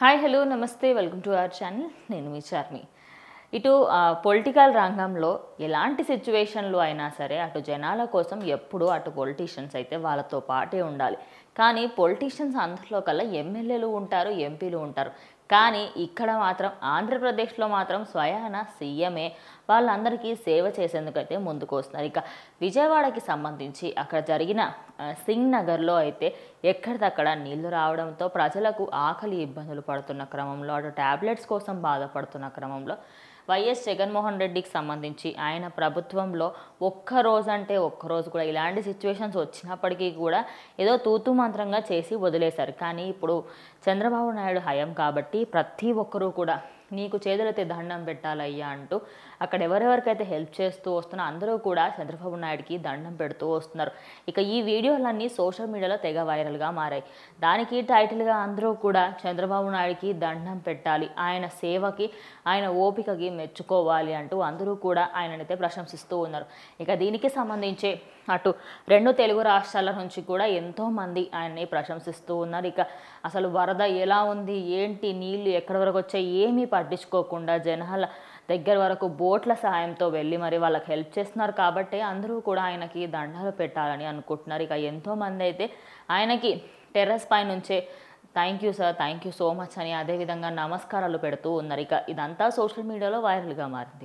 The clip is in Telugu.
హాయ్ హలో నమస్తే వెల్కమ్ టు అవర్ ఛానల్. నేను మీ చార్మి. ఇటు పొలిటికల్ రంగంలో ఎలాంటి సిచ్యువేషన్లో అయినా సరే అటు జనాల కోసం ఎప్పుడు అటు పొలిటీషియన్స్ అయితే వాళ్ళతో పాటే ఉండాలి. కానీ పొలిటీషియన్స్ అందరిలో కల్లా ఎమ్మెల్యేలు ఉంటారు, ఎంపీలు ఉంటారు. కానీ ఇక్కడ మాత్రం ఆంధ్రప్రదేశ్లో మాత్రం స్వయాన సీఎంఏ వాళ్ళందరికీ సేవ చేసేందుకైతే ముందుకు వస్తున్నారు. ఇక విజయవాడకి సంబంధించి అక్కడ జరిగిన సింగ్ నగర్లో అయితే ఎక్కడిదక్కడ నీళ్లు రావడంతో ప్రజలకు ఆకలి ఇబ్బందులు పడుతున్న క్రమంలో అటు ట్యాబ్లెట్స్ కోసం బాధపడుతున్న క్రమంలో వైఎస్ జగన్మోహన్ రెడ్డికి సంబంధించి ఆయన ప్రభుత్వంలో ఒక్కరోజు కూడా ఇలాంటి సిచ్యువేషన్స్ వచ్చినప్పటికీ కూడా ఏదో తూతు మంత్రంగా చేసి వదిలేశారు. కానీ ఇప్పుడు చంద్రబాబు నాయుడు హయాం కాబట్టి ప్రతి ఒక్కరూ కూడా నీకు చేతులైతే దండం పెట్టాలయ్యా అంటూ అక్కడ ఎవరెవరికైతే హెల్ప్ చేస్తూ వస్తున్నా అందరూ కూడా చంద్రబాబు నాయుడికి దండం పెడుతూ వస్తున్నారు. ఇక ఈ వీడియోలన్నీ సోషల్ మీడియాలో తెగ వైరల్గా మారాయి. దానికి టైటిల్గా అందరూ కూడా చంద్రబాబు నాయుడికి దండం పెట్టాలి, ఆయన సేవకి ఆయన ఓపికకి మెచ్చుకోవాలి అంటూ అందరూ కూడా ఆయననైతే ప్రశంసిస్తూ ఉన్నారు. ఇక దీనికి సంబంధించి అటు రెండు తెలుగు రాష్ట్రాల నుంచి కూడా ఎంతోమంది ఆయన్ని ప్రశంసిస్తూ ఉన్నారు. ఇక అసలు వరద ఎలా ఉంది, ఏంటి, నీళ్లు ఎక్కడి వరకు వచ్చాయి ఏమీ పట్టించుకోకుండా జనాల దగ్గర వరకు బోట్ల సహాయంతో వెళ్ళి మరి వాళ్ళకి హెల్ప్ చేస్తున్నారు. కాబట్టి అందరూ కూడా ఆయనకి దండాలు పెట్టాలని అనుకుంటున్నారు. ఇక ఎంతోమంది అయితే ఆయనకి టెర్రస్ పై నుంచే thank you sir, thank you so much అని అదేవిధంగా నమస్కారాలు పెడుతూ ఉన్నారు. ఇక ఇదంతా సోషల్ మీడియాలో వైరల్గా మారింది.